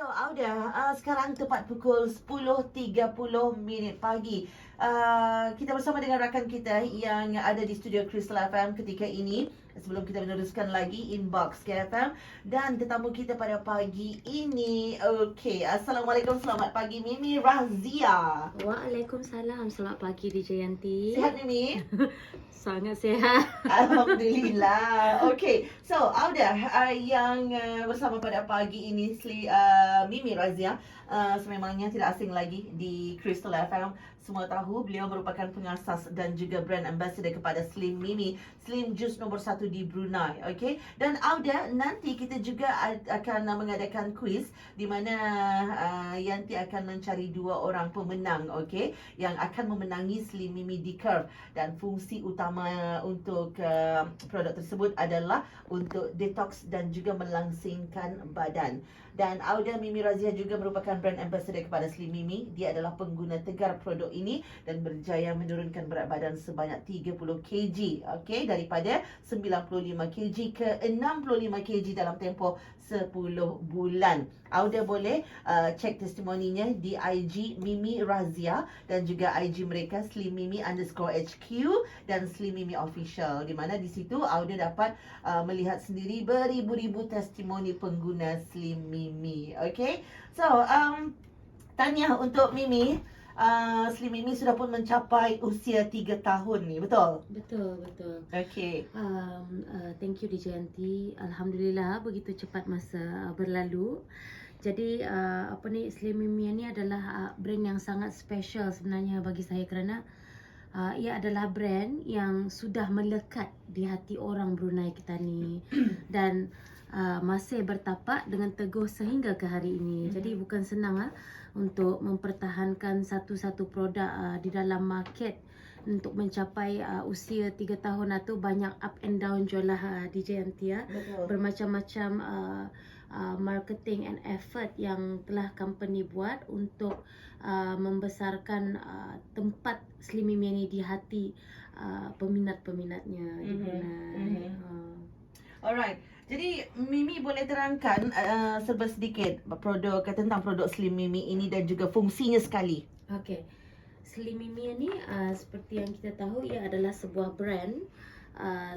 So, Auda, sekarang tepat pukul 10.30 pagi. Kita bersama dengan rakan kita yang ada di studio Crystal FM ketika ini. Sebelum kita meneruskan lagi inbox KFM dan tetamu kita pada pagi ini. Okey, Assalamualaikum, selamat pagi Mimi Razia. Waalaikumsalam. Selamat pagi DJ Yanti. Sihat Mimi? Sangat sihat. Alhamdulillah. Okey, so Auda, yang bersama pada pagi ini Mimi Razia, sememangnya tidak asing lagi di Crystal FM. Semua tahu beliau merupakan pengasas dan juga brand ambassador kepada Slim Mimi, Slim Juice nombor 1 di Brunei. Okey, dan Auda, nanti kita juga akan mengadakan quiz di mana Yanti akan mencari 2 orang pemenang, okey, yang akan memenangi Slim Mimi D-Curve. Dan fungsi utama untuk produk tersebut adalah untuk detox dan juga melangsingkan badan. Dan Auda Mimi Razia juga merupakan brand ambassador kepada Slim Mimi. Dia adalah pengguna tegar produk ini dan berjaya menurunkan berat badan sebanyak 30 kg, okey, daripada 95 kg ke 65 kg dalam tempoh 10 bulan. Auda boleh cek testimoninya di IG Mimi Razia dan juga IG mereka Slim Mimi _HQ dan Slim Mimi Official, di mana di situ Auda dapat melihat sendiri beribu-ribu testimoni pengguna Slim Mimi. Okay, so tanya untuk Mimi. Slim Mimi sudah pun mencapai usia 3 tahun ni, betul? Betul. Okay. Thank you DJ Yanti. Alhamdulillah begitu cepat masa berlalu. Jadi Slim Mimi ni adalah brand yang sangat special sebenarnya bagi saya kerana ia adalah brand yang sudah melekat di hati orang Brunei kita ni dan masih bertapak dengan teguh sehingga ke hari ini. Jadi bukan senang untuk mempertahankan satu-satu produk di dalam market untuk mencapai usia 3 tahun itu. Banyak up and down jualah DJ Yanti ya. Bermacam-macam marketing and effort yang telah company buat untuk membesarkan tempat Slim Mimi ini di hati peminat-peminatnya di Brunei. Alright. Jadi Mimi boleh terangkan serba sedikit tentang produk Slim Mimi ini dan juga fungsinya sekali. Okey. Slim Mimi ini seperti yang kita tahu ia adalah sebuah brand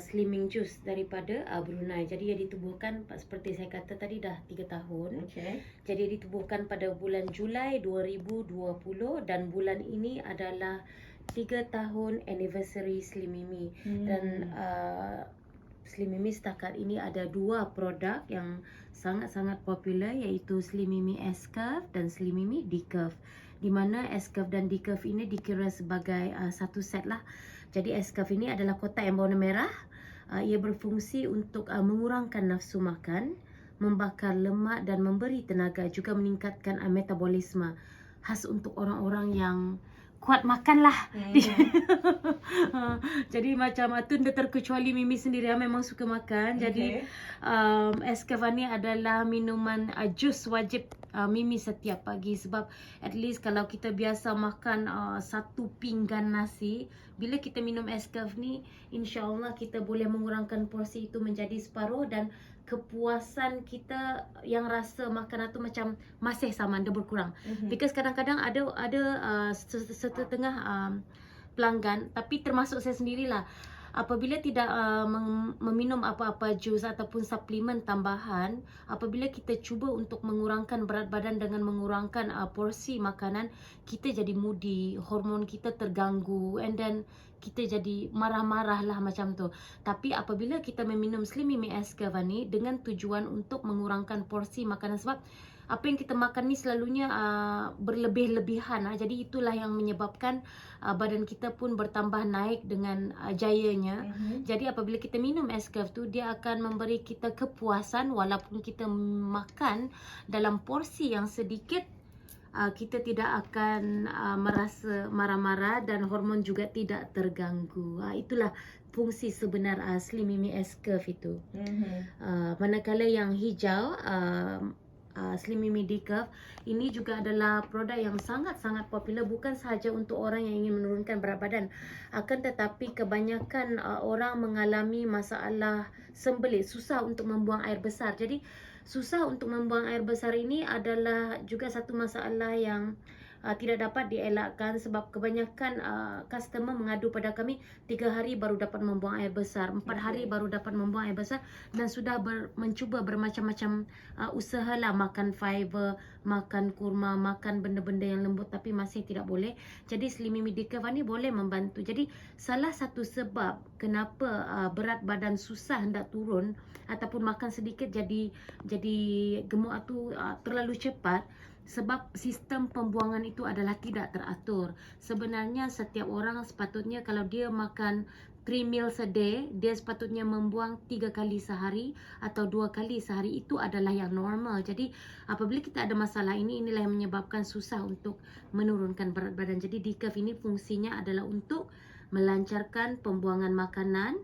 slimming juice daripada Brunei. Jadi ia ditubuhkan seperti saya kata tadi dah 3 tahun. Okay. Jadi ditubuhkan pada bulan Julai 2020 dan bulan ini adalah 3 tahun anniversary Slim Mimi. Dan Slim Mimi setakat ini ada 2 produk yang sangat-sangat popular, iaitu Slim Mimi S-Curve dan Slim Mimi D-Curve. Di mana S-Curve dan D-Curve ini dikira sebagai satu set lah. Jadi S-Curve ini adalah kotak yang berwarna merah. Ia berfungsi untuk mengurangkan nafsu makan, membakar lemak dan memberi tenaga, juga meningkatkan metabolisme. Khas untuk orang-orang yang kuat makan lah. Jadi macam tu terkecuali Mimi sendiri memang suka makan. Jadi S-Curve ni adalah minuman jus wajib Mimi setiap pagi. Sebab at least kalau kita biasa makan satu pinggan nasi, bila kita minum S-Curve ni, insya-Allah kita boleh mengurangkan porsi itu menjadi separuh dan kepuasan kita yang rasa makanan tu macam masih sama, dia berkurang. Because kadang-kadang ada setengah pelanggan, tapi termasuk saya sendirilah, apabila tidak meminum apa-apa jus ataupun suplemen tambahan, apabila kita cuba untuk mengurangkan berat badan dengan mengurangkan porsi makanan, kita jadi moody, hormon kita terganggu, and then kita jadi marah-marah lah macam tu. Tapi apabila kita meminum Slim Mimi S-Curve ni dengan tujuan untuk mengurangkan porsi makanan, sebab apa yang kita makan ni selalunya berlebih-lebihan. Jadi itulah yang menyebabkan badan kita pun bertambah naik dengan jayanya. Jadi apabila kita minum S-Curve tu, dia akan memberi kita kepuasan walaupun kita makan dalam porsi yang sedikit. Kita tidak akan merasa marah-marah dan hormon juga tidak terganggu. Itulah fungsi sebenar Slim Mimi S-Curve itu. Manakala yang hijau, Slim Mimi D-Curve ini juga adalah produk yang sangat-sangat popular, bukan sahaja untuk orang yang ingin menurunkan berat badan, akan tetapi kebanyakan orang mengalami masalah sembelit, susah untuk membuang air besar. Jadi susah untuk membuang air besar ini adalah juga satu masalah yang tidak dapat dielakkan, sebab kebanyakan customer mengadu pada kami 3 hari baru dapat membuang air besar, 4 hari baru dapat membuang air besar, dan sudah mencuba bermacam-macam usaha lah, makan fiber, makan kurma, makan benda-benda yang lembut, tapi masih tidak boleh. Jadi Slim Mimi Decaf ni boleh membantu. Jadi salah satu sebab kenapa berat badan susah hendak turun ataupun makan sedikit jadi gemuk tu terlalu cepat, sebab sistem pembuangan itu adalah tidak teratur. Sebenarnya setiap orang sepatutnya kalau dia makan 3 meals a day, dia sepatutnya membuang 3 kali sehari atau 2 kali sehari. Itu adalah yang normal. Jadi apabila kita ada masalah ini, inilah yang menyebabkan susah untuk menurunkan berat badan. Jadi Decaf ini fungsinya adalah untuk melancarkan pembuangan makanan,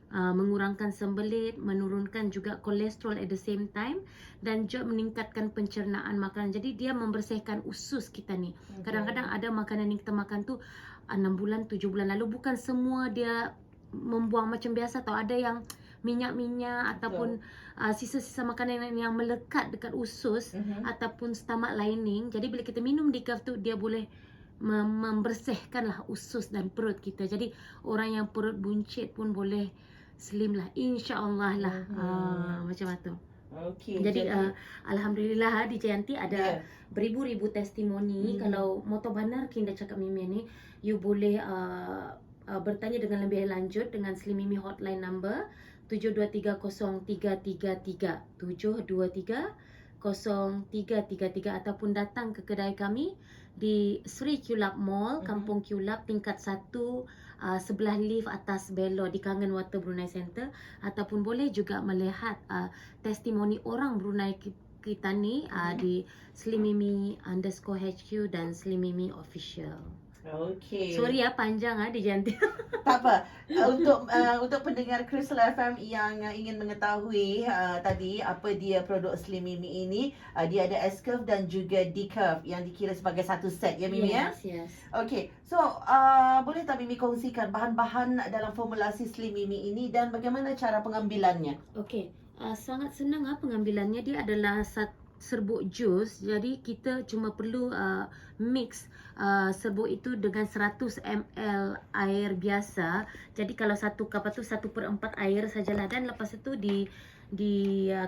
mengurangkan sembelit, menurunkan juga kolesterol at the same time, dan juga meningkatkan pencernaan makanan. Jadi dia membersihkan usus kita ni. Kadang-kadang ada makanan yang kita makan tu 6 bulan, 7 bulan lalu, bukan semua dia membuang macam biasa tau. Ada yang minyak-minyak ataupun sisa-sisa makanan yang melekat dekat usus ataupun stomach lining. Jadi bila kita minum Decaf tu, dia boleh membersihkanlah usus dan perut kita. Jadi orang yang perut buncit pun boleh slim lah, insya-Allah lah. Macam tu. Okey. Jadi alhamdulillah di Jayanti ada beribu-ribu testimoni. Kalau motor benar kinda cakap Mimi ni, you boleh bertanya dengan lebih lanjut dengan Slim Mimi hotline number 7230333, 7230333, ataupun datang ke kedai kami di Sri Kulap Mall, Kampung Kulap, tingkat 1, sebelah lift atas belok di Kangen Water Brunei Center. Ataupun boleh juga melihat testimoni orang Brunei kita ni di Slim Mimi _HQ dan Slim Mimi Official. Okey. Sorry panjang di Janti. Tak apa. Untuk pendengar Crystal FM yang ingin mengetahui tadi apa dia produk Slim Mimi ini, dia ada Escurve dan juga Decaf yang dikira sebagai satu set ya Mimi ya? Yes. Okey. So, boleh tak Mimi kongsikan bahan-bahan dalam formulasi Slim Mimi ini dan bagaimana cara pengambilannya? Okey. Sangat senang pengambilannya. Dia adalah serbuk jus. Jadi kita cuma perlu mix serbuk itu dengan 100 ml air biasa. Jadi kalau satu cup itu 1/4 air sajalah, dan lepas itu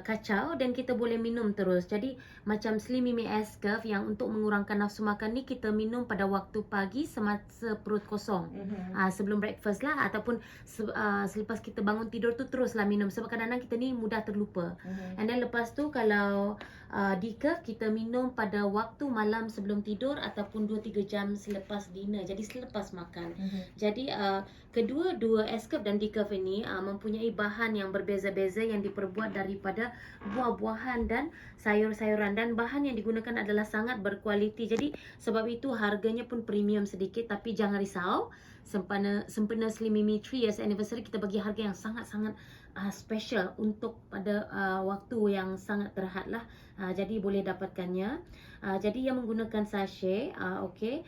kacau dan kita boleh minum terus. Jadi macam Slim Mimi Escurve yang untuk mengurangkan nafsu makan ni, kita minum pada waktu pagi semasa perut kosong, sebelum breakfast lah, ataupun selepas kita bangun tidur tu teruslah minum, sebab kadang-kadang kita ni mudah terlupa. And then lepas tu kalau Decaf kita minum pada waktu malam sebelum tidur ataupun 2-3 jam selepas dinner, jadi selepas makan. Jadi kedua-dua Escurve dan Decaf ini mempunyai bahan yang berbeza-beza yang diperbuat daripada buah-buahan dan sayur-sayuran, dan bahan yang digunakan adalah sangat berkualiti. Jadi sebab itu harganya pun premium sedikit, tapi jangan risau. Sempena Slim Mimi 3 years anniversary, kita bagi harga yang sangat-sangat special untuk pada waktu yang sangat terhad lah. Jadi boleh dapatkannya. Jadi yang menggunakan sachet, okey.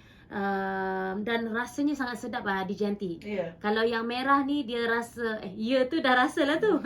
Dan rasanya sangat sedap di Janti. Kalau yang merah ni dia rasa tu dah rasa lah tu.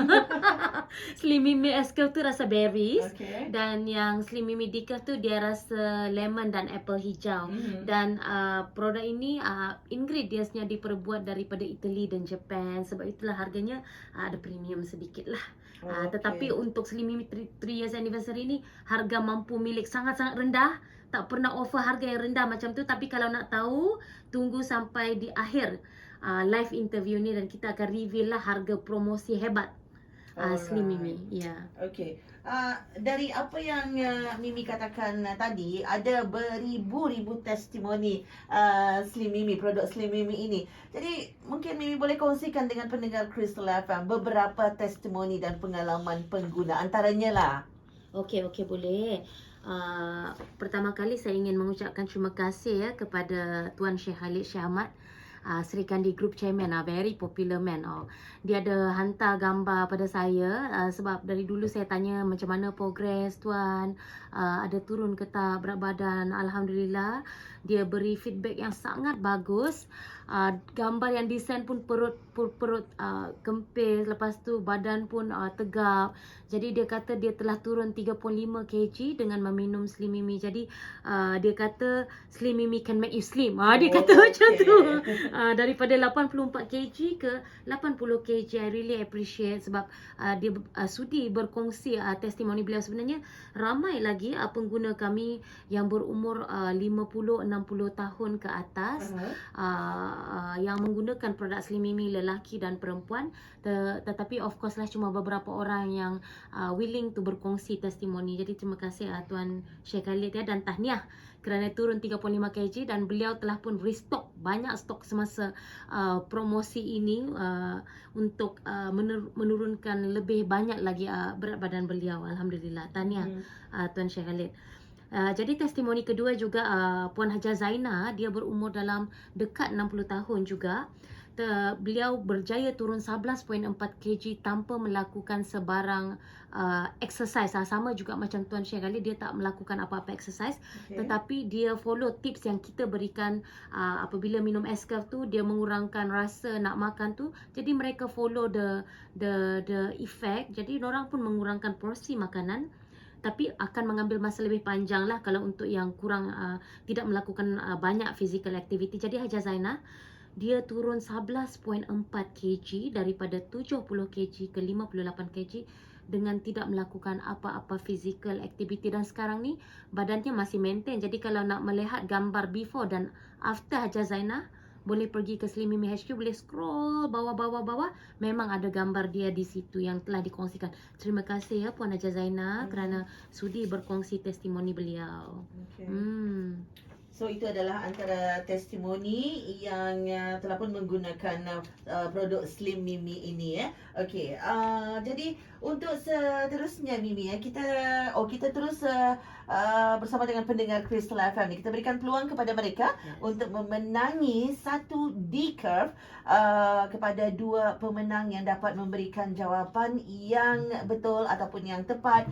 Slim Mimi Escurve tu rasa berries, dan yang Slim Mimi Decaf tu dia rasa lemon dan apple hijau. Dan produk ini ingredientsnya diperbuat daripada Italy dan Japan, sebab itulah harganya ada premium sedikit lah. Tetapi untuk Slim Mimi 3 years anniversary ni, harga mampu milik sangat-sangat rendah. Tak pernah offer harga yang rendah macam tu. Tapi kalau nak tahu, tunggu sampai di akhir live interview ni, dan kita akan reveal lah harga promosi hebat Slim Mimi. Okey. Dari apa yang Mimi katakan tadi, ada beribu-ribu testimoni Slim Mimi, produk Slim Mimi ini. Jadi mungkin Mimi boleh kongsikan dengan pendengar Crystal FM beberapa testimoni dan pengalaman pengguna antaranya lah. Okey, boleh. Pertama kali saya ingin mengucapkan terima kasih kepada Tuan Syekh Khalid Syahmat, Sri Kandi Group Chairman, very popular man. Dia ada hantar gambar pada saya, sebab dari dulu saya tanya macam mana progress Tuan, ada turun ke tak berat badan. Alhamdulillah, dia beri feedback yang sangat bagus. Gambar yang desain pun perut kempis, lepas tu badan pun tegap. Jadi dia kata dia telah turun 35 kg dengan meminum Slim Mimi. Jadi dia kata Slim Mimi can make you slim. Dia kata macam tu. Daripada 84 kg ke 80 kg. I really appreciate sebab dia sudi berkongsi testimoni beliau. Sebenarnya ramai lagi pengguna kami yang berumur 50-60 tahun ke atas yang menggunakan produk Slim Mimi, lelaki dan perempuan. Tetapi of course lah cuma beberapa orang yang willing to berkongsi testimoni. Jadi terima kasih Tuan Sheikh Khalid dan tahniah kerana turun 35 kg dan beliau telah pun restock banyak stok semasa promosi ini untuk menurunkan lebih banyak lagi berat badan beliau. Alhamdulillah, tahniah Tuan Sheikh Khalid. Jadi testimoni kedua juga Puan Haja Zaina, dia berumur dalam dekat 60 tahun juga. Beliau berjaya turun 11.4 kg tanpa melakukan sebarang exercise. Sama juga macam Tuan Sheikh Khalid, dia tak melakukan apa-apa exercise, tetapi dia follow tips yang kita berikan. Apabila minum Escaf tu, dia mengurangkan rasa nak makan tu. Jadi mereka follow the effect. Jadi orang pun mengurangkan porsi makanan, tapi akan mengambil masa lebih panjang lah kalau untuk yang kurang tidak melakukan banyak physical activity. Jadi Haja Zaina, dia turun 11.4 kg daripada 70 kg ke 58 kg dengan tidak melakukan apa-apa physical activity. Dan sekarang ni badannya masih maintain. Jadi kalau nak melihat gambar before dan after Haja Zaina, boleh pergi ke Slim Mimi HQ, boleh scroll bawah. Memang ada gambar dia di situ yang telah dikongsikan. Terima kasih ya Puan Haja Zaina kerana sudi berkongsi testimoni beliau. So itu adalah antara testimoni yang telah pun menggunakan produk Slim Mimi ini ya. Okey, jadi untuk seterusnya Mimi kita terus bersama dengan pendengar Crystal FM ni. Kita berikan peluang kepada mereka untuk memenangi satu D-Curve kepada dua pemenang yang dapat memberikan jawapan yang betul ataupun yang tepat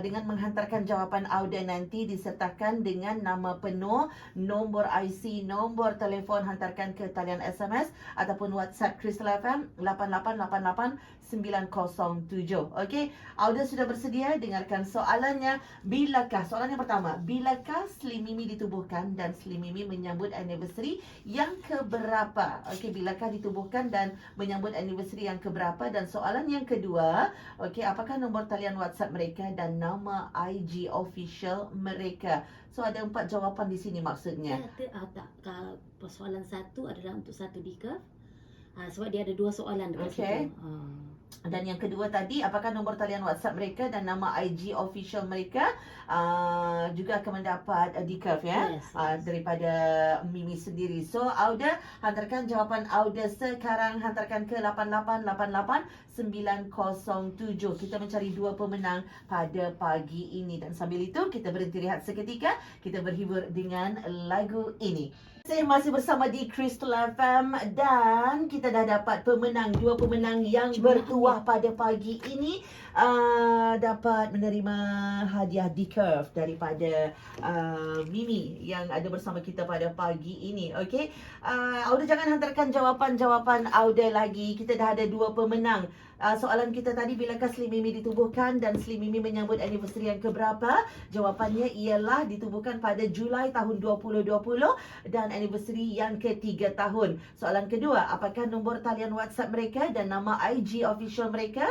dengan menghantarkan jawapan audio nanti disertakan dengan nama penuh, nombor IC, nombor telefon, hantarkan ke talian SMS ataupun WhatsApp Crystal FM 8888 907. Okey, audio sudah bersedia, dengarkan soalannya. Soalan yang pertama, bilakah Slim Mimi ditubuhkan dan Slim Mimi menyambut anniversary yang keberapa? Okey, bilakah ditubuhkan dan menyambut anniversary yang keberapa? Dan soalan yang kedua, okey, apakah nombor talian WhatsApp mereka dan nama IG official mereka? So ada 4 jawapan di sini maksudnya. Soalan satu adalah untuk satu D-Curve. Sebab dia ada 2 soalan dekat situ. Dan yang kedua tadi, apakah nombor talian WhatsApp mereka dan nama IG official mereka juga akan mendapat D-Curve ya. Daripada Mimi sendiri. So Auda, hantarkan jawapan Auda sekarang, hantarkan ke 8888 907. Kita mencari 2 pemenang pada pagi ini. Dan sambil itu kita berhenti rehat seketika, kita berhibur dengan lagu ini. Saya masih bersama di Crystal FM dan kita dah dapat pemenang, 2 pemenang yang bertuah pada pagi ini dapat menerima hadiah D-Curve daripada Mimi yang ada bersama kita pada pagi ini. Okey, Auda jangan hantarkan jawapan-jawapan Auda lagi. Kita dah ada 2 pemenang. Soalan kita tadi, bilakah Slim Mimi ditubuhkan dan Slim Mimi menyambut anniversary yang keberapa? Jawapannya ialah ditubuhkan pada Julai tahun 2020 dan anniversary yang ke-3 tahun. Soalan kedua, apakah nombor talian WhatsApp mereka dan nama IG official mereka?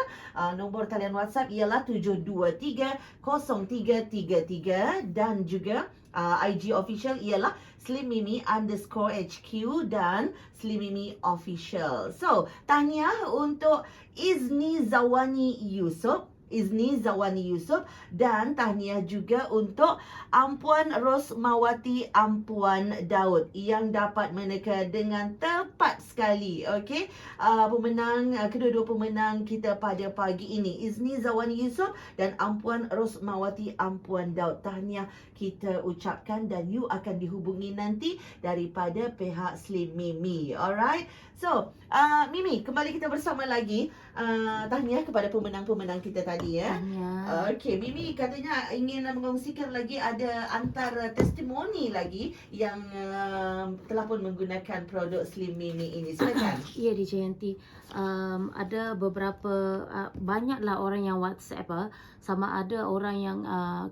Nombor talian WhatsApp ialah 7230333 dan juga IG official ialah Slim Mimi _HQ dan Slim Mimi official. So, tahniah untuk Izni Zawani Yusof dan tahniah juga untuk Ampuan Rosmawati Ampuan Daud yang dapat meneka dengan tepat sekali. Okey, kedua-dua pemenang kita pada pagi ini, Izni Zawani Yusof dan Ampuan Rosmawati Ampuan Daud. Tahniah kita ucapkan dan you akan dihubungi nanti daripada pihak Slim Mimi. Alright. So, Mimi, kembali kita bersama lagi. tahniah kepada pemenang-pemenang kita tadi ya. Tahniah. Okey, Mimi katanya ingin mengongsikan lagi ada antara testimoni lagi yang telah pun menggunakan produk Slim Mimi ini. Silakan. Ya, DJ Yanti. Ada beberapa banyaklah orang yang WhatsApp sama ada orang yang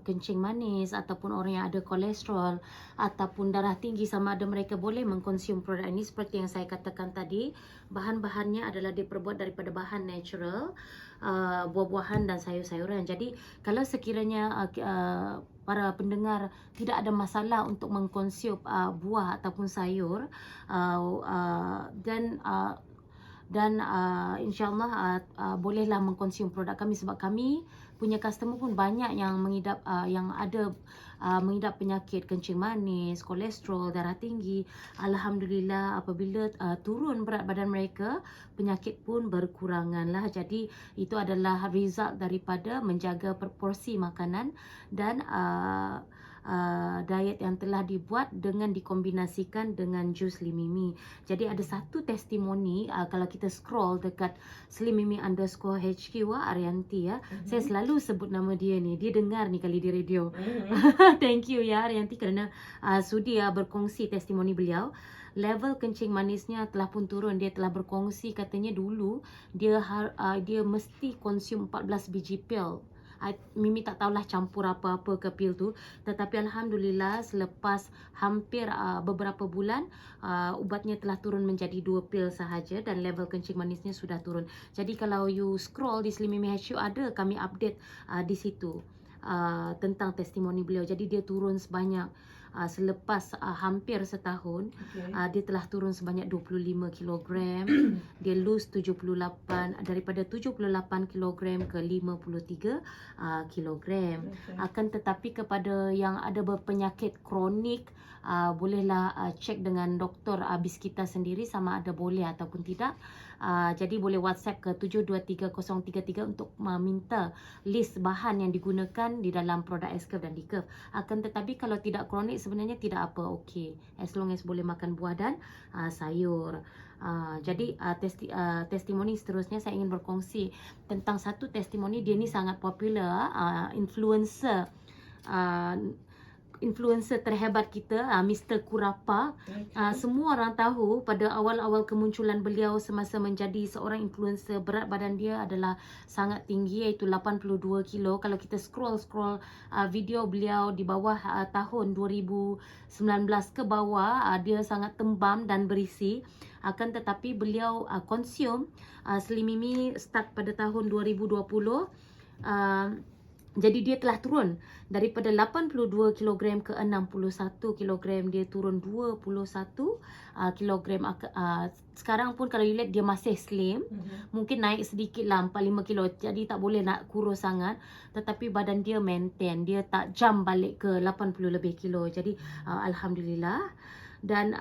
kencing manis ataupun orang yang ada kolesterol ataupun darah tinggi, sama ada mereka boleh mengkonsum produk ini. Seperti yang saya katakan tadi, bahan-bahannya adalah diperbuat daripada bahan natural, buah-buahan dan sayur-sayuran. Jadi kalau sekiranya para pendengar tidak ada masalah untuk mengkonsum buah ataupun sayur, dan insyaallah bolehlah mengkonsum produk kami, sebab kami punya customer pun banyak yang mengidap mengidap penyakit kencing manis, kolesterol, darah tinggi. Alhamdulillah apabila turun berat badan mereka, penyakit pun berkurangan lah. Jadi itu adalah result daripada menjaga proporsi makanan dan diet yang telah dibuat dengan dikombinasikan dengan jus Slim Mimi. Jadi ada satu testimoni, kalau kita scroll dekat slimmimi_HQ Arianti ya. Saya selalu sebut nama dia ni. Dia dengar ni kali di radio. Thank you ya Arianti kerana sudi berkongsi testimoni beliau. Level kencing manisnya telah pun turun. Dia telah berkongsi katanya dulu dia mesti konsum 14 biji pil. Mimi tak tahulah campur apa-apa ke pil tu, tetapi alhamdulillah selepas hampir beberapa bulan ubatnya telah turun menjadi 2 pil sahaja dan level kencing manisnya sudah turun. Jadi kalau you scroll di Slim Mimi HQ ada kami update di situ tentang testimoni beliau. Jadi dia turun sebanyak selepas hampir setahun, dia telah turun sebanyak 25 kilogram. Dia lose 78 daripada 78 kilogram ke 53 kilogram. Akan tetapi kepada yang ada berpenyakit kronik, bolehlah cek dengan doktor habis kita sendiri sama ada boleh ataupun tidak. Jadi boleh WhatsApp ke 723033 untuk meminta list bahan yang digunakan di dalam produk S-Curve dan D-Curve. Akan tetapi kalau tidak kronik sebenarnya tidak apa, okey. As long as boleh makan buah dan sayur. Jadi testimoni seterusnya saya ingin berkongsi tentang satu testimoni. Dia ni sangat popular, influencer terhebat kita, Mr. Kurapa. Semua orang tahu pada awal-awal kemunculan beliau semasa menjadi seorang influencer, berat badan dia adalah sangat tinggi, iaitu 82 kilo. Kalau kita scroll video beliau di bawah tahun 2019 ke bawah, dia sangat tembam dan berisi. Akan tetapi beliau konsum Slim Mimi start pada tahun 2020. Jadi dia telah turun daripada 82 kg ke 61 kg. Dia turun 21 kg. Sekarang pun kalau you lihat dia masih slim. Mungkin naik sedikit lah, 45 kilo. Jadi tak boleh nak kurus sangat. Tetapi badan dia maintain. Dia tak jump balik ke 80 lebih kilo. Jadi Alhamdulillah. Dan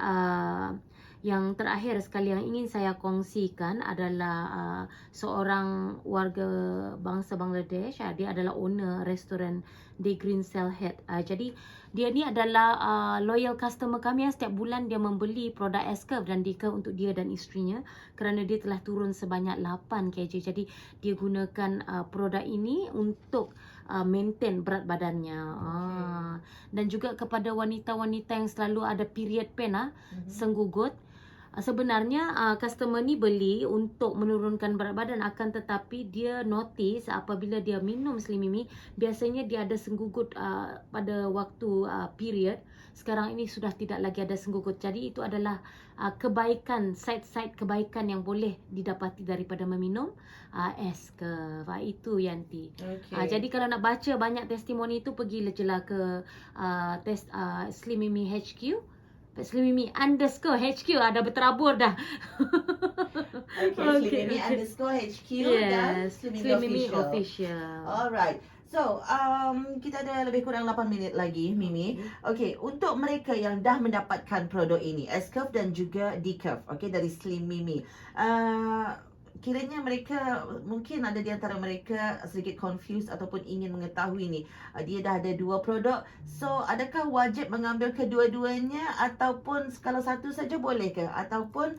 yang terakhir sekali yang ingin saya kongsikan adalah seorang warga bangsa Bangladesh. Dia adalah owner restoran The Green Cell Head. Jadi dia ni adalah loyal customer kami. Setiap bulan dia membeli produk S-Curve dan D-Curve untuk dia dan isterinya kerana dia telah turun sebanyak 8 kg. Jadi dia gunakan produk ini untuk maintain berat badannya. Dan juga kepada wanita-wanita yang selalu ada period pain, senggugut. Sebenarnya customer ni beli untuk menurunkan berat badan, akan tetapi dia notice apabila dia minum Slim Mimi, biasanya dia ada senggugut pada waktu period. Sekarang ini sudah tidak lagi ada senggugut. Jadi itu adalah kebaikan, side kebaikan yang boleh didapati daripada meminum S-Curve. Itu Yanti. Jadi kalau nak baca banyak testimoni itu, pergilah je ke Slim Mimi HQ. Slim Mimi_HQ ada berterabur dah. Slim Mimi_HQ dan Slim Mimi Official. Alright. So, kita ada lebih kurang 8 minit lagi, Mimi. Okay, untuk mereka yang dah mendapatkan produk ini, S-Curve dan juga D-Curve, okay, dari Slim Mimi. kiranya mereka, mungkin ada di antara mereka sedikit confused ataupun ingin mengetahui ni, dia dah ada 2 produk. So, adakah wajib mengambil kedua-duanya ataupun kalau satu saja boleh ke? Ataupun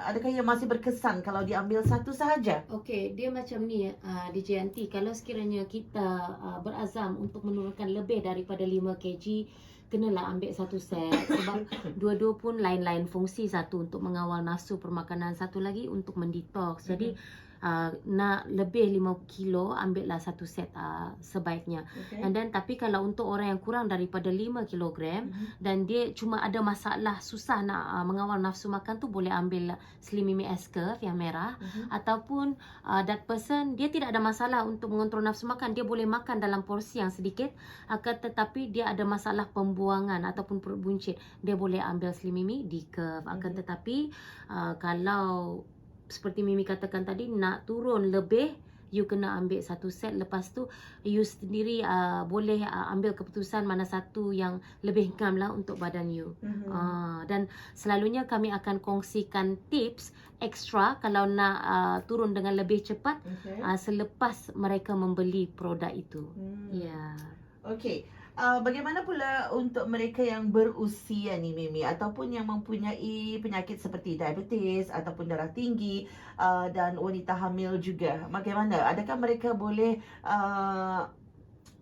adakah ia masih berkesan kalau diambil satu sahaja? Okey, dia macam ni DJ Yanti, kalau sekiranya kita berazam untuk menurunkan lebih daripada 5 kg, kenalah ambil satu set sebab dua-dua pun lain-lain fungsi. Satu untuk mengawal nafsu permakanan, satu lagi untuk mendetox. Jadi nak lebih 5 kilo, ambillah satu set sebaiknya. Okay. And then tapi kalau untuk orang yang kurang daripada 5 kilogram dan dia cuma ada masalah susah nak mengawal nafsu makan tu, boleh ambil Slim Mimi S-Curve yang merah. Ataupun that person dia tidak ada masalah untuk mengontrol nafsu makan, dia boleh makan dalam porsi yang sedikit, akan tetapi dia ada masalah pembuangan ataupun perut buncit, dia boleh ambil Slim Mimi D-Curve. Akan tetapi kalau seperti Mimi katakan tadi, nak turun lebih, you kena ambil satu set. Lepas tu you sendiri boleh ambil keputusan mana satu yang lebih ngam lah untuk badan you. Dan selalunya kami akan kongsikan tips ekstra kalau nak turun dengan lebih cepat selepas mereka membeli produk itu. Ya. Okey. Bagaimana pula untuk mereka yang berusia ni Mimi, ataupun yang mempunyai penyakit seperti diabetes ataupun darah tinggi dan wanita hamil juga? Bagaimana? Adakah mereka boleh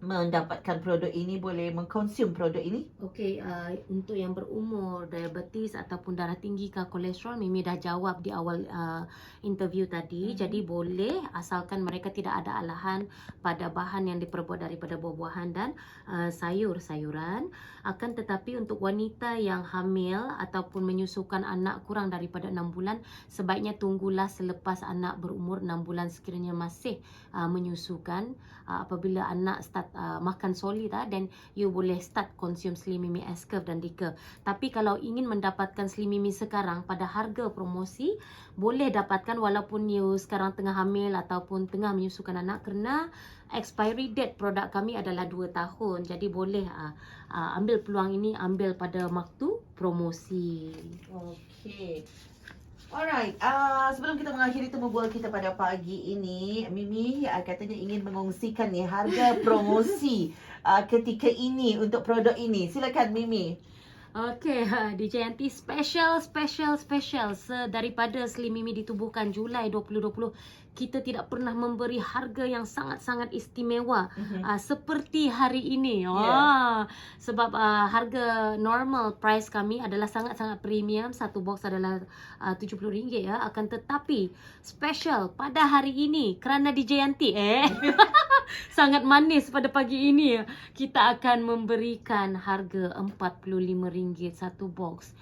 mendapatkan produk ini, boleh mengkonsum produk ini? Okey, untuk yang berumur diabetes ataupun darah tinggi ke kolesterol, Mimi dah jawab di awal interview tadi. Jadi boleh, asalkan mereka tidak ada alahan pada bahan yang diperbuat daripada buah-buahan dan sayur-sayuran. Akan tetapi untuk wanita yang hamil ataupun menyusukan anak kurang daripada 6 bulan, sebaiknya tunggulah selepas anak berumur 6 bulan sekiranya masih menyusukan. Apabila anak start makan solid dan you boleh start consume Slim Mimi S-Curve dan D-Curve. Tapi kalau ingin mendapatkan Slim Mimi sekarang pada harga promosi, boleh dapatkan walaupun you sekarang tengah hamil ataupun tengah menyusukan anak, kerana expiry date produk kami adalah 2 tahun. Jadi boleh ambil peluang ini, ambil pada waktu promosi. Okey. Alright, sebelum kita mengakhiri temu bual kita pada pagi ini, Mimi katanya ingin mengongsikan ni harga promosi ketika ini untuk produk ini. Silakan Mimi. Okey, DJ Yanti, special daripada Slim Mimi ditubuhkan Julai 2020. Kita tidak pernah memberi harga yang sangat-sangat istimewa seperti hari ini. Sebab harga normal price kami adalah sangat-sangat premium. Satu box adalah RM70 ya. Akan tetapi special pada hari ini kerana DJ Yanti sangat manis pada pagi ini, kita akan memberikan harga RM45 satu box.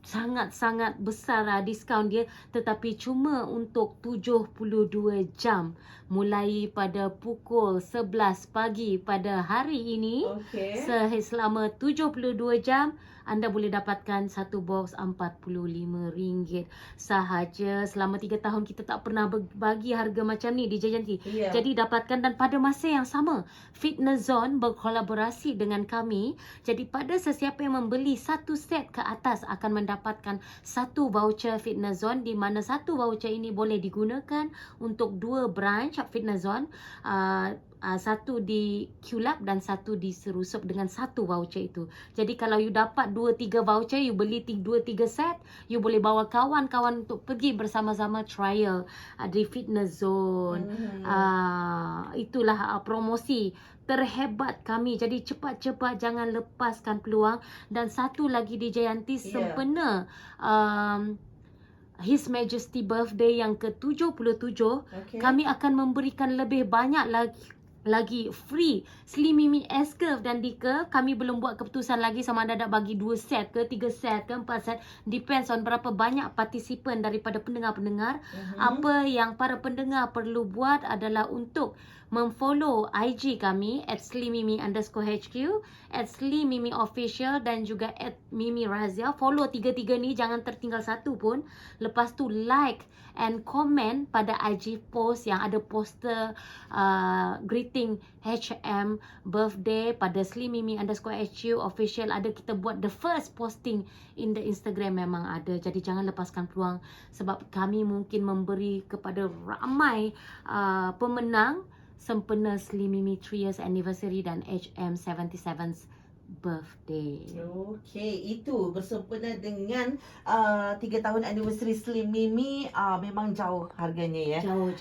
Sangat-sangat besar diskaun dia, tetapi cuma untuk 72 jam mulai pada pukul 11 pagi pada hari ini. Selama 72 jam anda boleh dapatkan satu box RM45 sahaja. Selama 3 tahun kita tak pernah bagi harga macam ni DJ Yanti. Jadi dapatkan, dan pada masa yang sama Fitness Zone berkolaborasi dengan kami. Jadi pada sesiapa yang membeli satu set ke atas akan mendapatkan satu voucher Fitness Zone, di mana satu voucher ini boleh digunakan untuk 2 branch Fitness Zone. Satu di QLab dan satu di Serusup dengan satu voucher itu. Jadi kalau you dapat 2-3 voucher, you beli 2-3 set, you boleh bawa kawan-kawan untuk pergi bersama-sama trial di Fitness Zone. Itulah promosi terhebat kami. Jadi cepat-cepat, jangan lepaskan peluang. Dan satu lagi DJ Yanti, sempena His Majesty birthday yang ke-77, kami akan memberikan lebih banyak lagi free Slim Mimi S-Curve dan D-Curve. Kami belum buat keputusan lagi sama ada nak bagi 2 set ke 3 set ke 4 set. Depends on berapa banyak partisipan daripada pendengar-pendengar. Apa yang para pendengar perlu buat adalah untuk memfollow IG kami @slimimi_HQ, @slimimiofficial dan juga @mimirazia. Follow tiga-tiga ni, jangan tertinggal satu pun. Lepas tu like and comment pada IG post yang ada poster greeting HM birthday pada slimimi_HQ official. Ada kita buat the first posting in the Instagram, memang ada. Jadi jangan lepaskan peluang sebab kami mungkin memberi kepada ramai pemenang sempena Slimimi 3 years anniversary dan HM 77th birthday. Okey, itu bersempena dengan 3 tahun anniversary Slim Mimi. Memang jauh harganya ya. Jauh.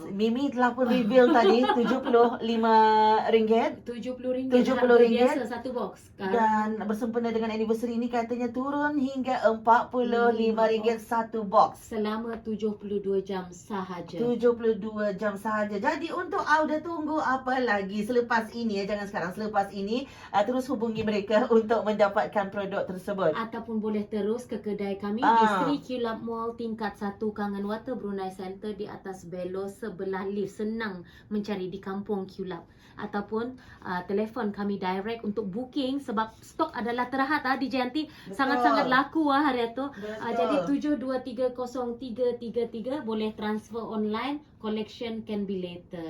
Mimi telah pun reveal tadi RM75. RM70. RM70 biasa satu box. Dan bersempena dengan anniversary ini katanya turun hingga RM45 satu box. Selama 72 jam sahaja. 72 jam sahaja. Jadi untuk Auda tunggu apa lagi selepas ini ya, jangan sekarang, selepas ini terus hubungi mereka untuk mendapatkan produk tersebut. Ataupun boleh terus ke kedai kami di Sri Kulab Mall tingkat 1 Kangen Water Brunei Center di atas belo sebelah lift. Senang mencari di Kampung Kulab. Ataupun telefon kami direct untuk booking sebab stok adalah terahat DJ Yanti. Sangat-sangat laku hari itu. Jadi 72303333 boleh transfer online, collection can be later.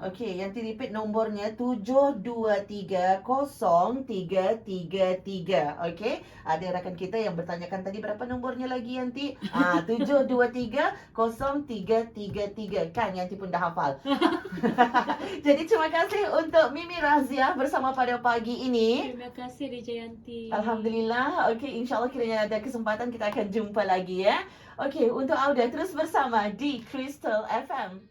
Okey, Yanti repeat nombornya 72303333. Okey, ada rakan kita yang bertanyakan tadi berapa nombornya lagi Yanti? 72303333. Kan Yanti pun dah hafal. Jadi terima kasih untuk Mimi Razia bersama pada pagi ini. Terima kasih DJ Yanti. Alhamdulillah. Okey, insyaAllah kiranya ada kesempatan kita akan jumpa lagi ya. Okey, untuk Auda terus bersama di Crystal FM.